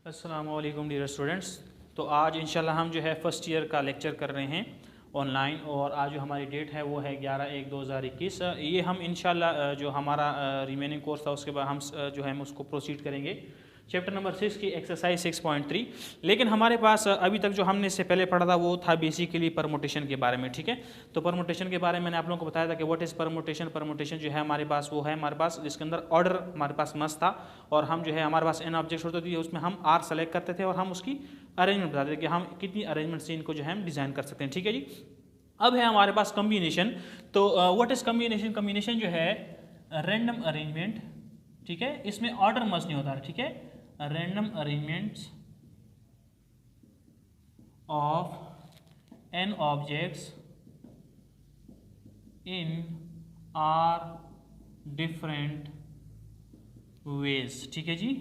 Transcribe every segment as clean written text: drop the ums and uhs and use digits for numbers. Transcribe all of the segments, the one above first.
अस्सलाम वालेकुम dear students. तो आज इंशाल्लाह हम जो है फ़र्स्ट ईयर का लेक्चर कर रहे हैं ऑनलाइन, और आज जो हमारी डेट है वो है 11/1/2021। ये हम इंशाल्लाह जो हमारा रिमेनिंग कोर्स था उसके बाद हम जो है हम उसको प्रोसीड करेंगे चैप्टर नंबर 6 की एक्सरसाइज 6.3। लेकिन हमारे पास अभी तक जो हमने इससे पहले पढ़ा था वो था बेसिकली परमुटेशन के बारे में, ठीक है। तो परमुटेशन के बारे में मैंने आप लोगों को बताया था कि व्हाट इज़ परमुटेशन। परमुटेशन जो है हमारे पास वो है हमारे पास जिसके अंदर ऑर्डर हमारे पास मस्त था, और हम जो है हमारे पास एन ऑब्जेक्ट होते थे, उसमें हम आर सेलेक्ट करते थे और हम उसकी अरेंजमेंट बताते थे कि हम कितनी अरेंजमेंट से इनको जो है हम डिज़ाइन कर सकते हैं, ठीक है जी। अब है हमारे पास कम्बिनेशन। तो व्हाट इज़ कम्बिनेशन। कम्बिनेशन जो है रैंडम अरेंजमेंट, ठीक है। इसमें ऑर्डर मस्ट नहीं होता है, ठीक है। Random arrangements of n objects in r different ways, ठीक है जी।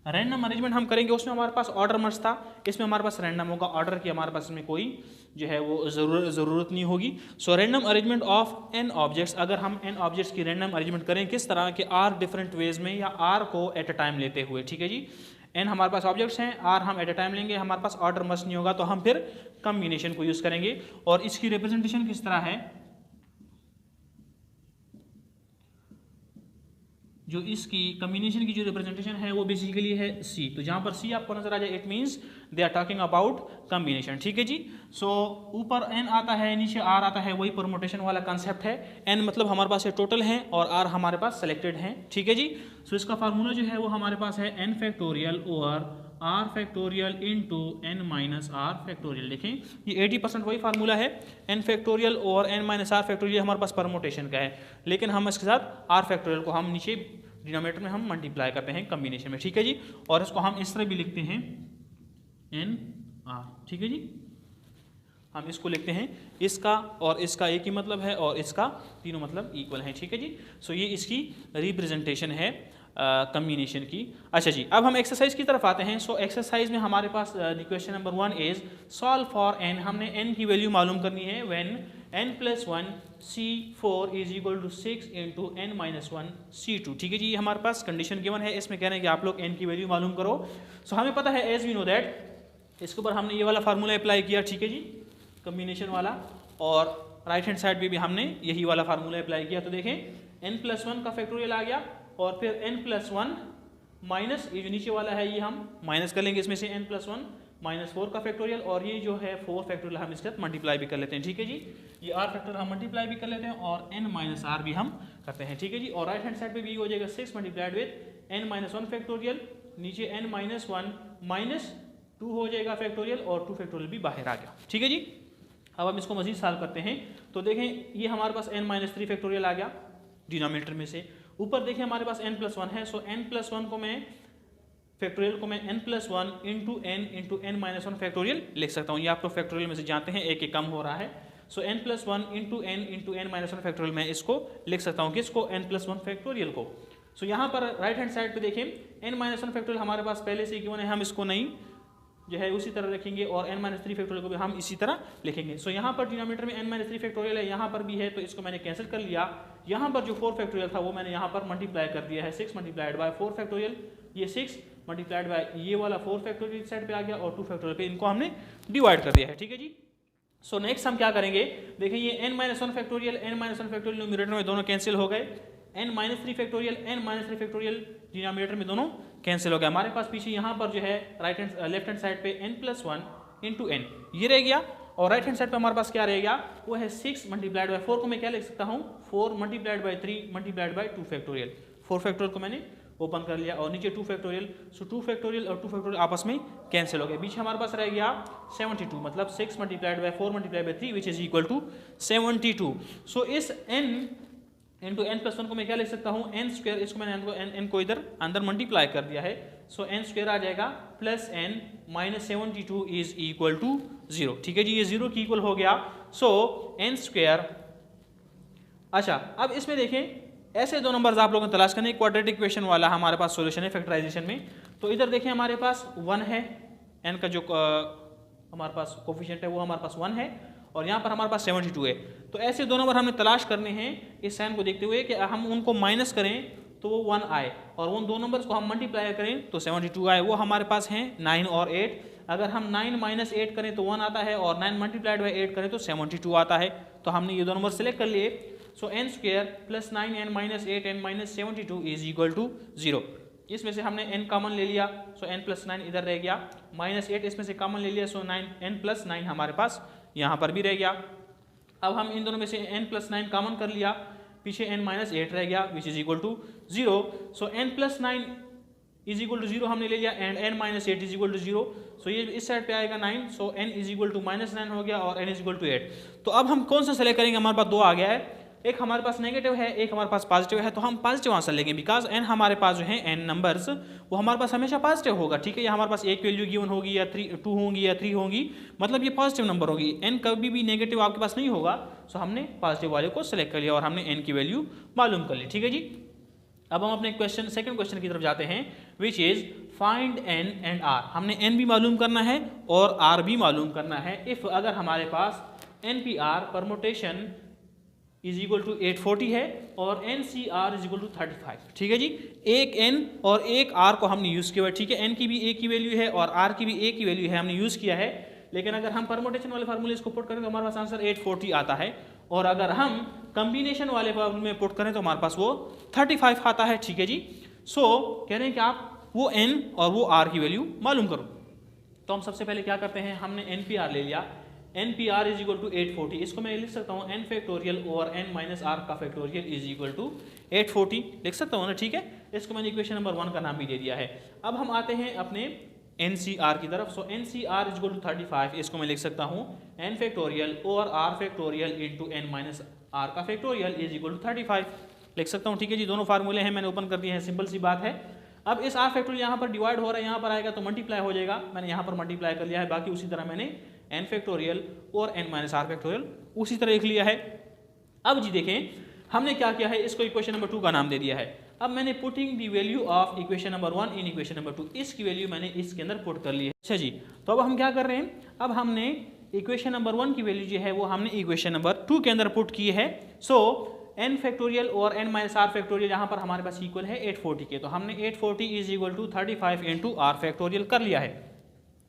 रैंडम अरेंजमेंट हम करेंगे, उसमें हमारे पास ऑर्डर मस्ट था, इसमें हमारे पास रैंडम होगा। ऑर्डर की हमारे पास में कोई जो है वो ज़रूरत नहीं होगी। So random arrangement of n objects, अगर हम एन ऑब्जेक्ट्स की रैंडम अरेंजमेंट करें किस तरह के आर डिफरेंट वेज में, या आर को एट अ टाइम लेते हुए, ठीक है जी। एन हमारे पास ऑब्जेक्ट्स हैं, आर हम एट अ टाइम लेंगे, हमारे पास ऑर्डर मस्ट नहीं होगा, तो हम फिर कम्बिनेशन को यूज़ करेंगे। और इसकी रिप्रेजेंटेशन किस तरह है, जो इसकी कम्बिनेशन की जो रिप्रेजेंटेशन है वो बेसिकली है सी। तो जहाँ पर सी आपको नजर आ जाए it means they are talking about combination, ठीक है जी। सो ऊपर एन आता है, नीचे आर आता है, वही परमुटेशन वाला कंसेप्ट है। एन मतलब हमारे पास ये टोटल है और आर हमारे पास सेलेक्टेड हैं, ठीक है जी। सो इसका फार्मूला जो है वो हमारे पास है n factorial over r factorial into n minus r factorial. देखें ये 80% वही फार्मूला है। एन फैक्टोरियल और एन माइनस आर फैक्टोरियल हमारे पास परमुटेशन का है, लेकिन हम इसके साथ आर फैक्टोरियल को हम नीचे डिनोमिनेटर में हम मल्टीप्लाई करते हैं कम्बिनेशन में, ठीक है जी। और इसको हम इस तरह भी लिखते हैं एन आर, ठीक है जी। हम इसको लिखते हैं, इसका और इसका एक ही मतलब है और इसका तीनों मतलब इक्वल है, ठीक है जी। सो ये इसकी रिप्रेजेंटेशन है कम्बिनेशन की। अच्छा जी, अब हम एक्सरसाइज की तरफ आते हैं। सो एक्सरसाइज में हमारे पास question number 1 is solve for n. हमने एन की वैल्यू मालूम करनी है when n+1 C4 is equal to 6 into n-1 C2, ठीक है जी। ये हमारे पास कंडीशन गिवन है, इसमें कह रहे हैं कि आप लोग n की वैल्यू मालूम करो। सो हमें पता है एज वी नो दैट, इसके ऊपर हमने ये वाला फार्मूला अप्लाई किया, ठीक है जी, कम्बिनेशन वाला, और राइट हैंड साइड पे भी हमने यही वाला फार्मूला अप्लाई किया। तो देखें n+1 का फैक्टोरियल आ गया, और फिर n+1 माइनस ये जो नीचे वाला है ये हम माइनस कर लेंगे इसमें से n+1 -4 का फैक्टोरियल, और ये जो है 4 फैक्टोरियल हम इसके साथ मल्टीप्लाई भी कर लेते हैं, ठीक है जी। ये r फैक्टोरियल हम मल्टीप्लाई भी कर लेते हैं और n-r भी हम करते हैं, ठीक है जी। और राइट हैंड साइड पे भी हो जाएगा 6 मल्टीप्लाइड विद n-1 फैक्टोरियल, नीचे n-1 -2 हो जाएगा फैक्टोरियल, और 2 फैक्टोरियल भी बाहर आ गया, ठीक है जी। अब हम इसको मजीद सॉल्व करते हैं। तो देखें ये हमारे पास n-3 फैक्टोरियल आ गया डिनोमिनेटर में से। ऊपर देखें हमारे पास n+1 है, सो n+1 को मैं फैक्टोरियल को मैं n+1 इंटू n-1 फैक्टोरियल लिख सकता हूँ। ये आप लोग फैक्टोरियल में से जानते हैं, एक कम हो रहा है। सो n+1 इंटू n-1 फैक्टोरियल मैं इसको लिख सकता हूँ, किसको, n+1 फैक्टोरियल को। सो यहाँ पर राइट हैंड साइड पे देखें n-1 फैक्टोरियल हमारे पास पहले से गिवन है, हम इसको नहीं जो है उसी तरह रखेंगे, और n-3 फैक्टोरियल को भी हम इसी तरह लिखेंगे। सो यहाँ पर डिनोमिनेटर में n-3 फैक्टोरियल है, यहाँ पर भी है, तो इसको मैंने कैंसिल कर लिया। यहाँ पर जो 4 फैक्टोरियल था वो मैंने यहाँ पर मल्टीप्लाई कर दिया है, 6 मल्टीप्लाइड बाय 4 फैक्टोरियल, ये 6 मल्टीप्लाइड बाय ये वाला 4 फैक्टोरियल साइड पे आ गया, और 2 फैक्टोरियल पे इनको हमने डिवाइड कर दिया है, ठीक है जी। सो नेक्स्ट हम क्या करेंगे, देखिए ये n-1 फैक्टोरियल न्यूमरेटर में दोनों कैंसिल हो गए, n-3 फैक्टोरियल डिनोमिनेटर में दोनों कैंसिल हो गया। हमारे पास पीछे यहाँ पर जो है लेफ्ट हैंड साइड पे n+1 इंटू n ये रह गया, और राइट हैंड साइड पे हमारे पास क्या रहेगा, वो है 6 मल्टीप्लाइड बाय 4 को मैं क्या लिख सकता हूँ, 4 multiplied by 3 multiplied by 2 factorial. 4 factorial को मैंने ओपन कर लिया, और नीचे 2 फैक्टोरियल। सो 2 फैक्टोरियल और 2 फैक्टोरियल आपस में कैंसिल हो गए। बीच हमारे पास रह गया 72, मतलब 6 multiplied by 4 multiplied by 3 which is equal to 72। So इस n इंटू n+1 को मैं क्या लिख सकता हूँ, n², इसको मैंने n को इधर अंदर मल्टीप्लाई कर दिया है। सो n² आ जाएगा plus n minus 72 is equal to 0, ठीक है जी। ये 0 की इक्वल हो गया। सो n²। अच्छा, अब इसमें देखें ऐसे दो नंबर्स आप लोगों को तलाश करने, क्वाड्रेटिक इक्वेशन वाला हमारे पास सॉल्यूशन है फैक्टराइजेशन में। तो इधर देखें हमारे पास 1 है, n का जो हमारे पास कोफिशिएंट है वो हमारे पास 1 है, और यहाँ पर हमारे पास 72 है। तो ऐसे दो नंबर हमें तलाश करने हैं इस साइन को देखते हुए कि हम उनको माइनस करें तो वो 1 आए, और उन दो नंबर्स को हम मल्टीप्लाई करें तो 72 आए। वो हमारे पास हैं 9 और 8। अगर हम 9 माइनस 8 करें तो 1 आता है, और 9 मल्टीप्लाइड बाई 8 करें तो 72 आता है। तो हमने ये दो नंबर सेलेक्ट कर लिए। So n square plus 9n minus 8n minus 72 is equal to 0। इसमें से हमने n कॉमन ले लिया, सो n प्लस 9 इधर रह गया, माइनस 8 इसमें से कॉमन ले लिया, सो 9n प्लस 9 हमारे पास यहाँ पर भी रह गया। अब हम इन दोनों में से n प्लस 9 कॉमन कर लिया, पीछे n माइनस 8 रह गया which is equal to 0। So n plus 9 is equal to 0 हमने ले लिया, and n minus 8 is equal to 0। So ये इस साइड पे आएगा 9, so n is equal to minus 9 हो गया, और n इज इक्वल टू 8। तो अब हम कौन सा सेलेक्ट करेंगे, हमारे पास दो आ गया है, एक हमारे पास नेगेटिव है, एक हमारे पास पॉजिटिव है। तो हम पॉजिटिव आंसर लेंगे, बिकॉज n हमारे पास जो है n नंबर्स वो हमारे पास हमेशा पॉजिटिव होगा, ठीक है। या हमारे पास एक वैल्यू गिवन होगी, या 2 होंगी, या 3 होंगी, मतलब ये पॉजिटिव नंबर होगी। n कभी भी नेगेटिव आपके पास नहीं होगा। सो हमने पॉजिटिव वाले को सिलेक्ट कर लिया, और हमने n की वैल्यू मालूम कर ली, ठीक है जी। अब हम अपने सेकंड क्वेश्चन की तरफ जाते हैं, which is find n and r। हमने n भी मालूम करना है और r भी मालूम करना है। इफ अगर हमारे पास NPR permutation is equal to 840 है, और NCR इज इक्वल टू 35, ठीक है जी। एक n और एक r को हमने यूज़ किया है, ठीक है। n की भी एक ही वैल्यू है और r की भी एक ही वैल्यू है, हमने यूज़ किया है। लेकिन अगर हम परमुटेशन वाले फार्मूले इसको पुट करें तो हमारे पास आंसर 840 आता है, और अगर हम कम्बिनेशन वाले फार्मूले में पुट करें तो हमारे पास वो 35 आता है, ठीक है जी। सो कह रहे हैं कि आप वो n और वो r की वैल्यू मालूम करो। तो हम सबसे पहले क्या करते हैं, हमने NPR ले लिया, NPR इज इक्वल टू 840। इसको मैं लिख सकता हूँ n फैक्टोरियल और n माइनस r का फैक्टोरियल इज इक्वल टू 840, लिख सकता हूँ ना, ठीक है। इसको मैंने इक्वेशन नंबर 1 का नाम भी दे दिया है। अब हम आते हैं अपने NCR की तरफ। सो NCR इज इक्वल टू 35, इसको मैं लिख सकता हूँ n फैक्टोरियल और r factorial into n minus r का फैक्टोरियल इज इक्वल टू 35, लिख सकता हूँ, ठीक है जी। दोनों फार्मूले हैं, मैंने ओपन कर दिए हैं, सिंपल सी बात है। अब इस r फैक्टोरियल यहाँ पर डिवाइड हो रहा है, यहाँ पर आएगा तो मल्टीप्लाई हो जाएगा, मैंने यहाँ पर मल्टीप्लाई कर लिया है। बाकी उसी तरह मैंने n फैक्टोरियल और n माइनस r फैक्टोरियल उसी तरह लिख लिया है। अब जी देखें हमने क्या किया है, इसको इक्वेशन नंबर 2 का नाम दे दिया है। अब मैंने putting the value of equation number 1 in equation number 2, इसकी वैल्यू मैंने इसके अंदर पुट कर ली है। अच्छा जी, तो अब हम क्या कर रहे हैं, अब हमने इक्वेशन नंबर 1 की वैल्यू जो है वो हमने इक्वेशन नंबर 2 के अंदर पुट की है। सो n फैक्टोरियल और n माइनस r फैक्टोरियल यहाँ पर हमारे पास इक्वल है 840 के, तो हमने 840 is equal to 35 into r factorial कर लिया है।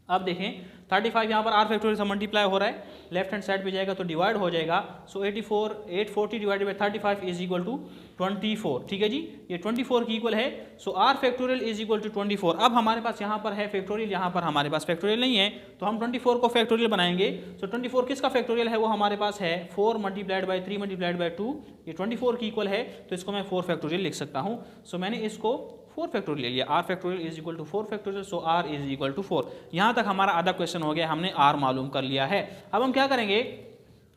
अब देखें 35 यहाँ पर r फैक्टोरियल से मल्टीप्लाई हो रहा है, लेफ्ट हैंड साइड पे जाएगा तो डिवाइड हो जाएगा। So 840 divided by 35 is equal to 24, ठीक है जी। ये 24 की इक्वल है। So r factorial is equal to 24। अब हमारे पास यहाँ पर है फैक्टोरियल, यहाँ पर हमारे पास फैक्टोरियल नहीं है, तो हम 24 को फैक्टोरियल बनाएंगे। सो 24 किसका फैक्टोरियल है, वो हमारे पास है 4 मल्टीप्लाइड बाई 3 मल्टीप्लाइड बाई 2, ये 24 की इक्वल है, तो इसको मैं 4 फैक्टोरियल लिख सकता हूँ। सो मैंने इसको 4 फैक्टोरियल ले लिया, r factorial is equal to 4 factorial, so r is equal to 4। यहाँ तक हमारा आधा क्वेश्चन हो गया, हमने r मालूम कर लिया है। अब हम क्या करेंगे,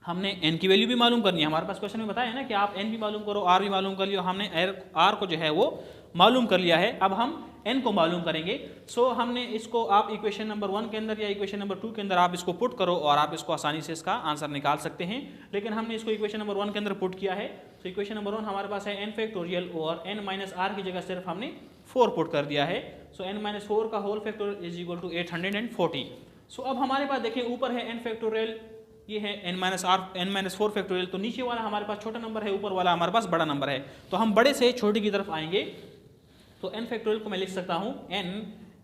हमने n की वैल्यू भी मालूम करनी है। हमारे पास क्वेश्चन में बताया ना कि आप n भी मालूम करो, r भी मालूम कर लियो, हमने r को जो है वो मालूम कर लिया है। अब हम n को मालूम करेंगे। सो हमने इसको आप इक्वेशन नंबर 1 के अंदर या इक्वेशन नंबर 2 के अंदर आप इसको पुट करो, और आप इसको आसानी से इसका आंसर निकाल सकते हैं। लेकिन हमने इसको इक्वेशन नंबर 1 के अंदर पुट किया है। तो इक्वेशन नंबर 1 हमारे पास है n फैक्टोरियल और n माइनस r की जगह सिर्फ हमने 4 पुट कर दिया है। सो n माइनस 4 का whole factorial is equal to 840। So अब हमारे पास देखिए ऊपर है n फैक्टोरियल, ये है n माइनस 4 फैक्टोरियल, तो नीचे वाला हमारे पास छोटा नंबर है, ऊपर वाला हमारे पास बड़ा नंबर है। तो हम बड़े से छोटे की तरफ आएंगे। तो n फैक्टोरियल को मैं लिख सकता हूँ n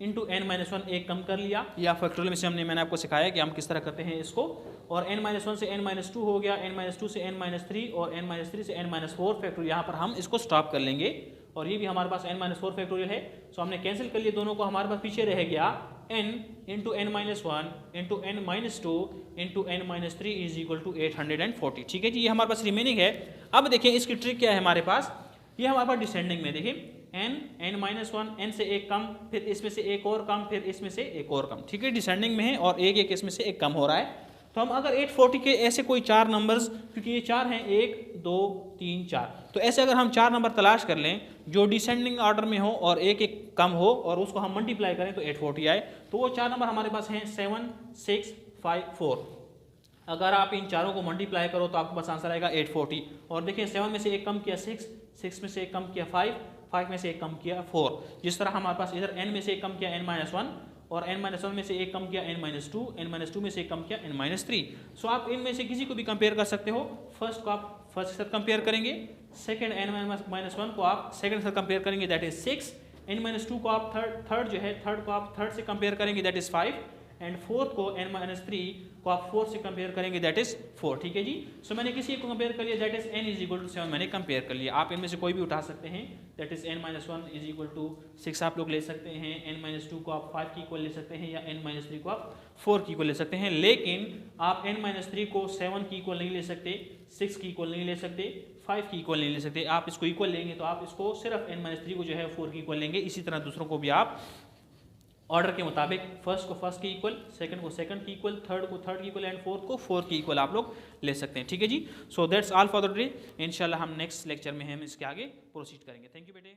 इंटू n माइनस 1, एक कम कर लिया, या फैक्टोरियल में से मैंने आपको सिखाया कि हम किस तरह करते हैं इसको। और n माइनस 1 से n माइनस 2 हो गया, n माइनस 2 से n माइनस 3, और n माइनस 3 से n माइनस 4 फैक्टोरियल, यहाँ पर हम इसको स्टॉप कर लेंगे। और ये भी हमारे पास n माइनस 4 फैक्टोरियल है। सो हमने कैंसिल कर लिए दोनों को, हमारे पास पीछे रह गया n into n minus 1 into n minus 2 into n minus 3 is equal to 840, ठीक है जी। ये हमारे पास रिमेनिंग है। अब देखिए इसकी ट्रिक क्या है हमारे पास, ये हमारे पास डिसेंडिंग में देखिए n माइनस 1, n से एक कम, फिर इसमें से एक और कम, फिर इसमें से एक और कम, ठीक है। डिसेंडिंग में है और एक एक इसमें से एक कम हो रहा है। तो हम अगर 840 के ऐसे कोई 4 नंबर्स, क्योंकि ये 4 हैं, 1 2 3 4, तो ऐसे अगर हम 4 नंबर तलाश कर लें जो डिसेंडिंग ऑर्डर में हो और एक एक कम हो, और उसको हम मल्टीप्लाई करें तो 840 आए, तो वो 4 नंबर हमारे पास हैं 7 6 5 4। अगर आप इन चारों को मल्टीप्लाई करो तो आपके पास आंसर आएगा 840। और देखिए 7 में से एक कम किया 6, 6 में से एक कम किया 5, 5 में से एक कम किया 4। जिस तरह हमारे पास इधर n में से एक कम किया n माइनस 1, और n माइनस 1 में से एक कम किया n माइनस 2, n माइनस 2 में से एक कम किया n माइनस 3। सो आप इनमें से किसी को भी कंपेयर कर सकते हो। फर्स्ट को आप फर्स्ट के साथ कंपेयर करेंगे, सेकंड n-1 को आप सेकंड से कंपेयर करेंगे दैट इज 6, n-2 को आप थर्ड जो है थर्ड को आप थर्ड से कंपेयर करेंगे दैट इज 5, एंड फोर्थ को n-3 को आप फोर्थ से कंपेयर करेंगे दैट इज 4। ठीक है जी। सो मैंने किसी एक को कंपेयर कर लिया that is n is equal to 7 मैंने कंपेयर कर लिया। आप इनमें से कोई भी उठा सकते हैं that is n-1 is equal to 6 आप लोग ले सकते हैं, n-2 को आप 5 की इक्वल ले सकते हैं, या n-3 को आप 4 की इक्वल ले सकते हैं। लेकिन आप n-3 को 7 की इक्वल नहीं ले सकते, 6 की इक्वल नहीं ले सकते, 5 की इक्वल नहीं ले सकते। आप इसको इक्वल लेंगे तो आप इसको सिर्फ n-3 को जो है 4 की इक्वल लेंगे। इसी तरह दूसरों को भी आप ऑर्डर के मुताबिक फर्स्ट को फर्स्ट की इक्वल, सेकंड को सेकंड की इक्वल, थर्ड को थर्ड की इक्वल एंड फोर्थ को फोर्थ की इक्वल आप लोग ले सकते हैं। ठीक है जी। So that's all for the day. इंशाल्लाह हम नेक्स्ट लेक्चर में हम इसके आगे प्रोसीड करेंगे। थैंक यू बेटे।